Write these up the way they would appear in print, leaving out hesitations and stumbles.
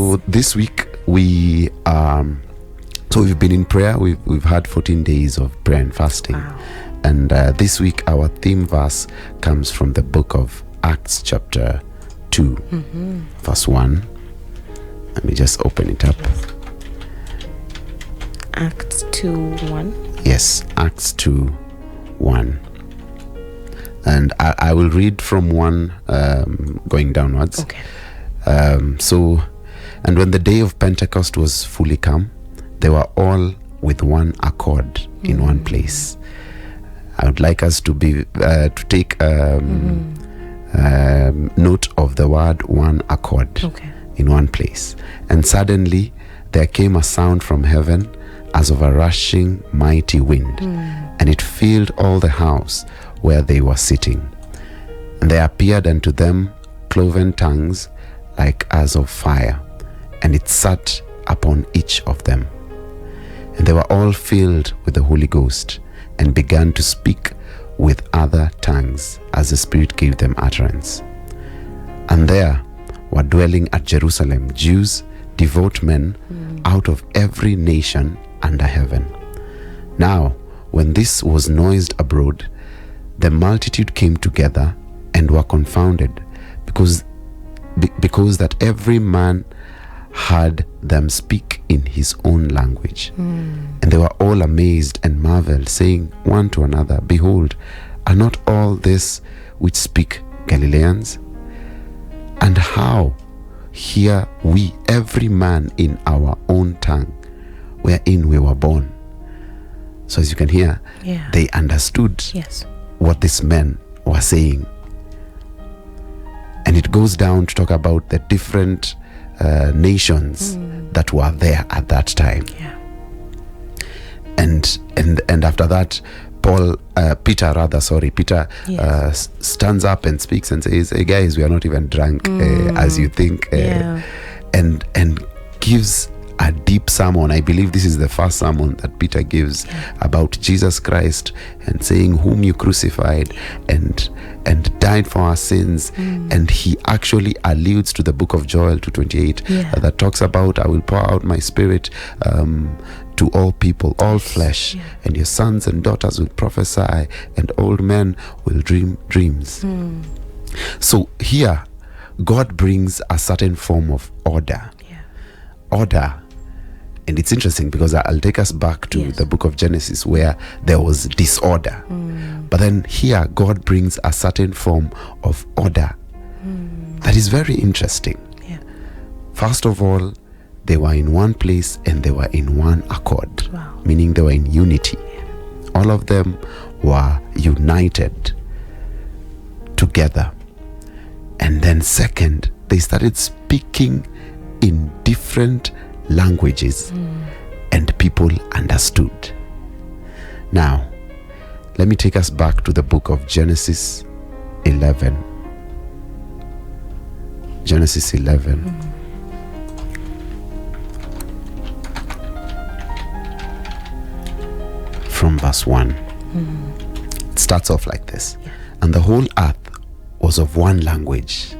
So this week we've been in prayer. We've had 14 days of prayer and fasting. Wow. And this week our theme verse comes from the book of Acts chapter 2, verse 1. Let me just open it up. Acts 2:1. Yes, Acts 2:1. And I will read from 1 going downwards. Okay. And when the day of Pentecost was fully come, they were all with one accord in one place. I would like us to take note of the word one accord. Okay. In one place. And suddenly there came a sound from heaven as of a rushing mighty wind, and it filled all the house where they were sitting. And there appeared unto them cloven tongues like as of fire, and it sat upon each of them. And they were all filled with the Holy Ghost, and began to speak with other tongues as the Spirit gave them utterance. And there were dwelling at Jerusalem Jews, devout men, out of every nation under heaven. Now, when this was noised abroad, the multitude came together and were confounded, because that every man heard them speak in his own language. And they were all amazed and marveled, saying one to another, Behold, are not all this which speak Galileans? And how hear we every man in our own tongue wherein we were born? So as you can hear, they understood what these men were saying. And it goes down to talk about the different nations that were there at that time. And after that, Peter stands up and speaks and says, Hey guys, we are not even drunk as you think, and gives a deep sermon. I believe this is the first sermon that Peter gives about Jesus Christ, and saying whom you crucified and died for our sins. And he actually alludes to the book of Joel 2:28 that talks about, I will pour out my spirit to all people, all flesh, and your sons and daughters will prophesy, and old men will dream dreams. So here God brings a certain form of order. And it's interesting because I'll take us back to the book of Genesis, where there was disorder. But then here God brings a certain form of order that is very interesting. First of all, they were in one place and they were in one accord, meaning they were in unity. All of them were united together. And then second, they started speaking in different languages, and people understood. Now, let me take us back to the book of Genesis 11. Genesis 11. From verse 1. It starts off like this. And the whole earth was of one language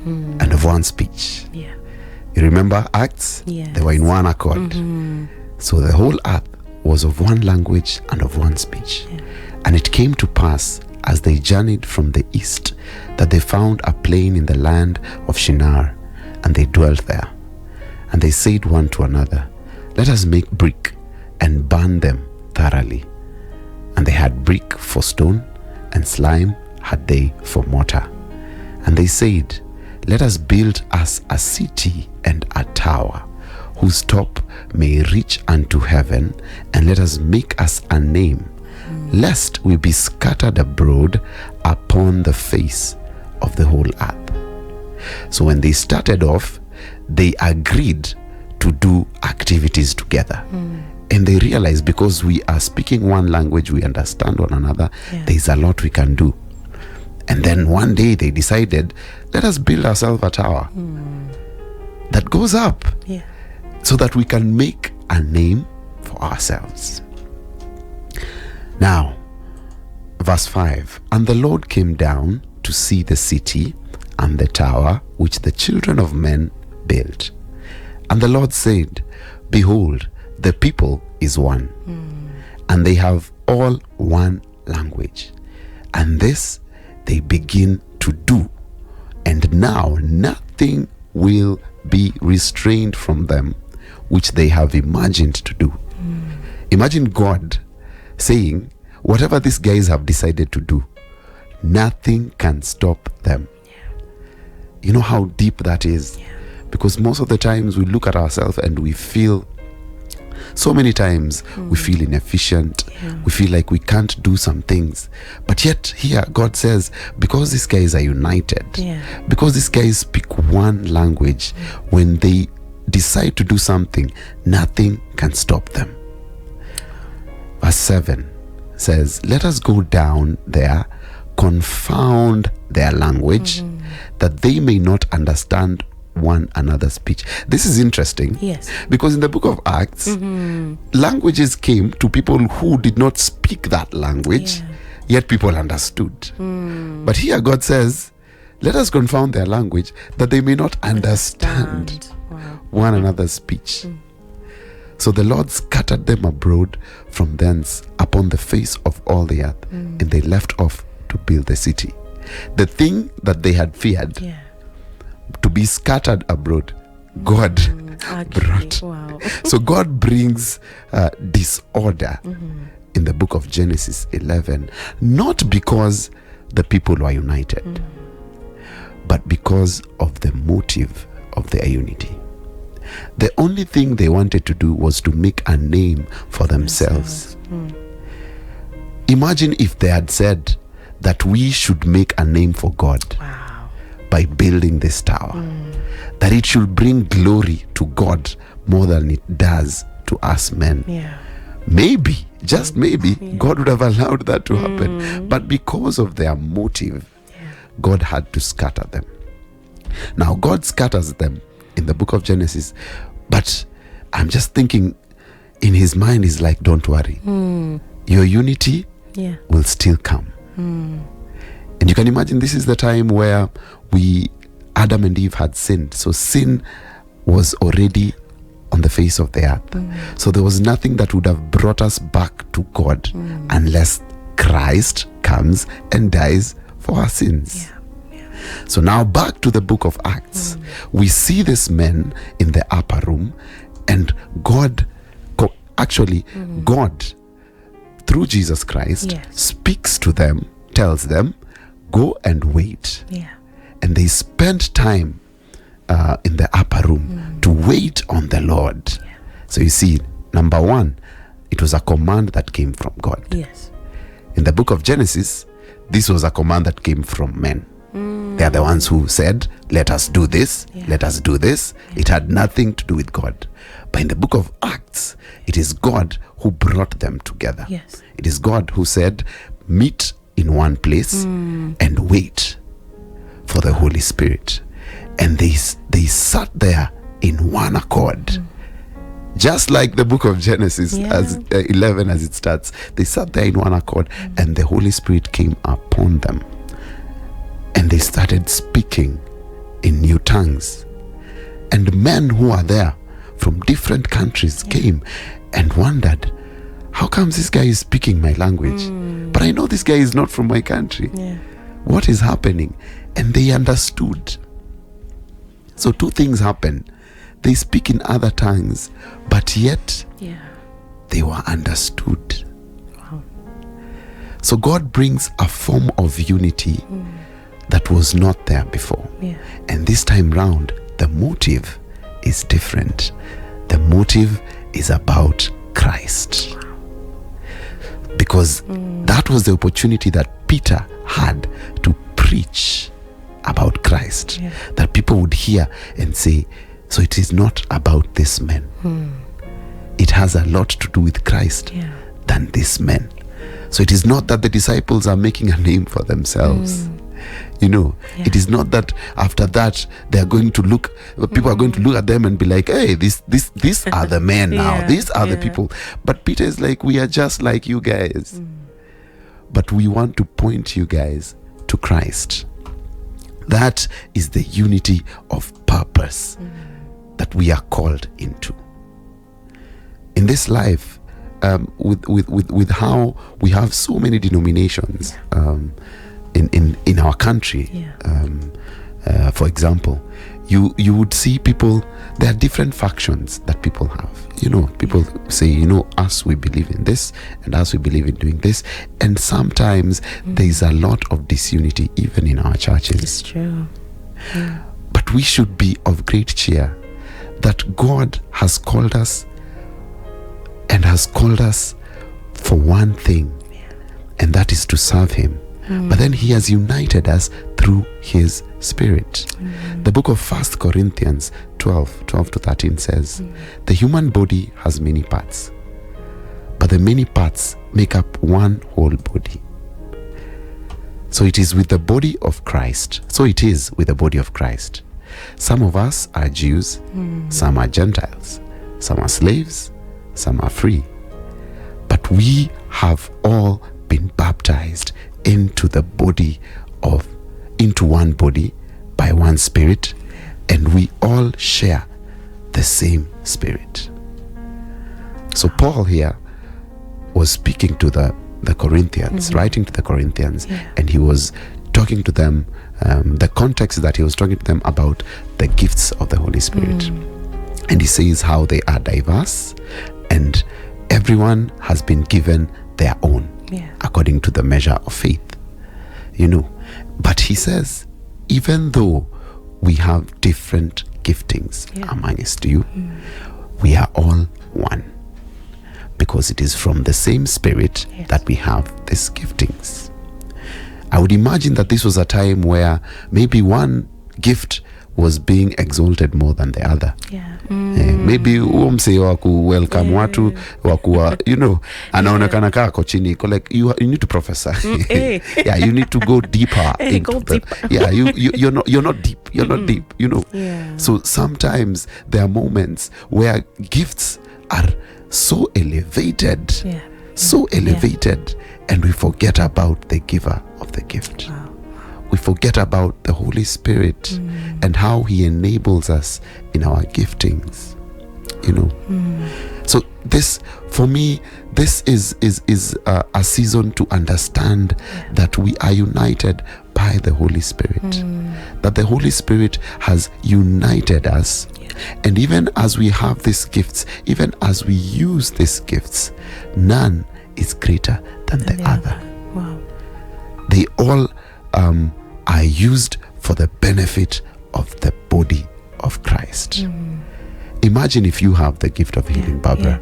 and of one speech. You remember Acts? They were in one accord. So the whole earth was of one language and of one speech. And it came to pass, as they journeyed from the east, that they found a plain in the land of Shinar, and they dwelt there. And they said one to another, Let us make brick and burn them thoroughly. And they had brick for stone, and slime had they for mortar. And they said, Let us build us a city and a tower, whose top may reach unto heaven, and let us make us a name, lest we be scattered abroad upon the face of the whole earth. So when they started off, they agreed to do activities together. And they realized, because we are speaking one language, we understand one another, there's a lot we can do. And then one day they decided, let us build ourselves a tower that goes up, so that we can make a name for ourselves. Now, verse 5, And the Lord came down to see the city and the tower which the children of men built. And the Lord said, behold, the people is one, and they have all one language. And this they begin to do. And now nothing will be restrained from them, which they have imagined to do. Imagine God saying, whatever these guys have decided to do, nothing can stop them. You know how deep that is? Because most of the times we look at ourselves and we feel, so many times we feel inefficient. We feel like we can't do some things. But yet here God says, because these guys are united, because these guys speak one language, when they decide to do something, nothing can stop them. Verse 7 says, let us go down there, confound their language, that they may not understand one another's speech. This is interesting. Yes. Because in the book of Acts, languages came to people who did not speak that language, yet people understood. But here God says, let us confound their language, that they may not understand one another's speech. So the Lord scattered them abroad from thence upon the face of all the earth, and they left off to build the city. The thing that they had feared, to be scattered abroad, God brought. So God brings disorder in the book of Genesis 11, not because the people were united, but because of the motive of their unity. The only thing they wanted to do was to make a name for themselves. Imagine if they had said that we should make a name for God by building this tower, that it should bring glory to God more than it does to us men. Maybe, just maybe, God would have allowed that to happen. But because of their motive, God had to scatter them. Now God scatters them in the book of Genesis, but I'm just thinking, in his mind is like, don't worry, your unity will still come. And you can imagine this is the time where Adam and Eve had sinned. So sin was already on the face of the earth. So there was nothing that would have brought us back to God unless Christ comes and dies for our sins. So now back to the book of Acts. We see these men in the upper room, and God, God, through Jesus Christ, speaks to them, tells them, go and wait. And they spent time in the upper room to wait on the Lord. So you see, number one, it was a command that came from God. In the book of Genesis, this was a command that came from men. They are the ones who said, let us do this, let us do this. It had nothing to do with God. But in the book of Acts, it is God who brought them together. It is God who said, meet in one place and wait for the Holy Spirit. And they sat there in one accord. Just like the book of Genesis as 11 as it starts. They sat there in one accord, and the Holy Spirit came upon them. And they started speaking in new tongues. And men who are there from different countries came and wondered, how comes this guy is speaking my language? But I know this guy is not from my country. What is happening? And they understood. So two things happen. They speak in other tongues, but yet they were understood. So God brings a form of unity that was not there before. And this time round, the motive is different. The motive is about Christ. Because that was the opportunity that Peter had to preach about Christ. That people would hear and say, so it is not about this man. It has a lot to do with Christ than this man. So it is not that the disciples are making a name for themselves. You know, it is not that after that they are going to look, people are going to look at them and be like, hey, these are the men now. These are the people. But Peter is like, we are just like you guys. But we want to point you guys to to Christ. That is the unity of purpose. that we are called into. In this life, with how we have so many denominations in our country, for example, you would see people, there are different factions that people have. People say, us, we believe in this, and us, we believe in doing this. And sometimes there is a lot of disunity even in our churches. It's true. Yeah. But we should be of great cheer that God has called us, and has called us for one thing, and that is to serve him. But then he has united us through his Spirit. The book of 1 Corinthians 12 to 13 says, the human body has many parts, but the many parts make up one whole body. So it is with the body of Christ. Some of us are Jews, some are Gentiles, some are slaves, some are free. But we have all been baptized into one body by one Spirit, and we all share the same Spirit. So Paul here was speaking to the Corinthians, writing to the Corinthians, and he was talking to them, the context that he was talking to them about the gifts of the Holy Spirit. And he says how they are diverse, and everyone has been given their own according to the measure of faith. But he says, even though we have different giftings amongst you, we are all one, because it is from the same Spirit that we have these giftings. I would imagine that this was a time where maybe one gift was being exalted more than the other. Maybe mse waku welcome watu wakuwa, anaonekana kaa ako chini, like you need to prophesy. You need to go deeper. You're not deep. So sometimes there are moments where gifts are so elevated, and we forget about the giver of the gift. We forget about the Holy Spirit and how he enables us in our giftings. So this, for me, this is a season to understand that we are united by the Holy Spirit. That the Holy Spirit has united us. And even as we have these gifts, even as we use these gifts, none is greater than the other. Wow. They all are used for the benefit of the body of Christ. Imagine if you have the gift of healing, Barbara,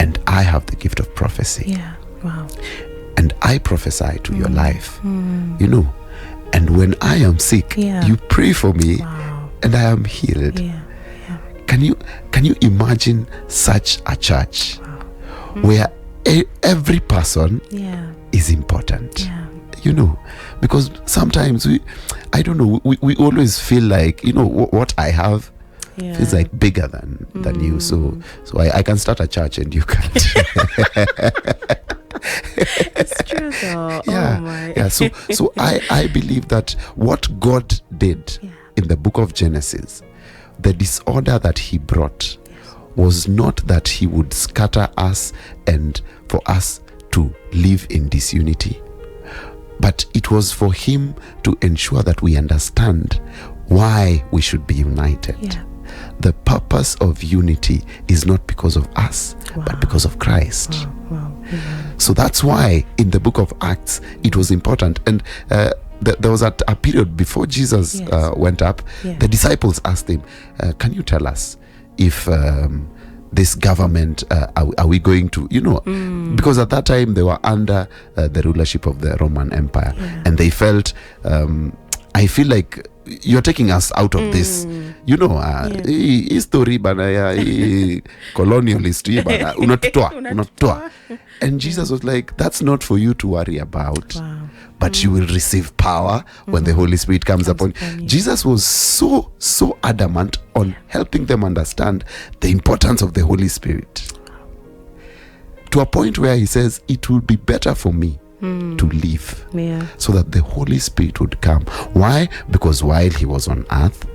and I have the gift of prophecy. Wow. And I prophesy to your life, and when I am sick, you pray for me, and I am healed. Can you imagine such a church where every person is important? Because sometimes we always feel like, what I have feels like bigger than you. So I can start a church and you can't. It's true though. So I believe that what God did in the book of Genesis, the disorder that he brought was not that he would scatter us and for us to live in disunity, but it was for him to ensure that we understand why we should be united. The purpose of unity is not because of us, but because of Christ. So that's why in the book of Acts it was important. And there was a period before Jesus went up. The disciples asked him, can you tell us if this government, are we going to, because at that time they were under the rulership of the Roman Empire, and they felt, I feel like you're taking us out of this, history bana, colonialist bana, unatutoa. And Jesus was like, that's not for you to worry about, but you will receive power when the Holy Spirit comes upon you. Jesus was so adamant on helping them understand the importance of the Holy Spirit, to a point where he says, it will be better for me to live, so that the Holy Spirit would come. Why? Because while he was on earth,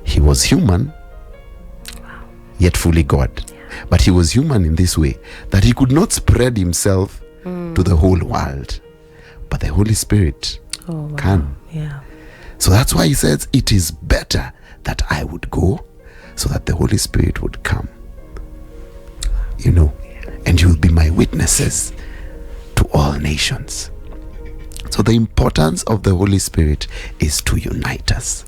he was human, yet fully God. But he was human in this way, that he could not spread himself to the whole world. But the Holy Spirit can. Yeah. So that's why he says, it is better that I would go, so that the Holy Spirit would come. You know, and you will be my witnesses to all nations. So the importance of the Holy Spirit is to unite us.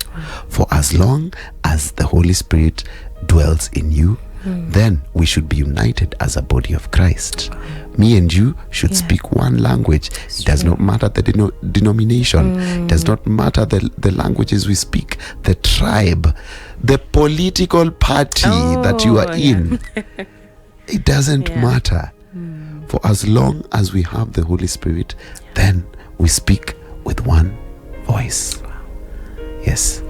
For as long as the Holy Spirit dwells in you, then we should be united as a body of Christ. Me and you should speak one language. It does not matter the denomination. It does not matter the languages we speak, the tribe, the political party that you are in. It doesn't matter. For as long as we have the Holy Spirit, then we speak with one voice. Yes.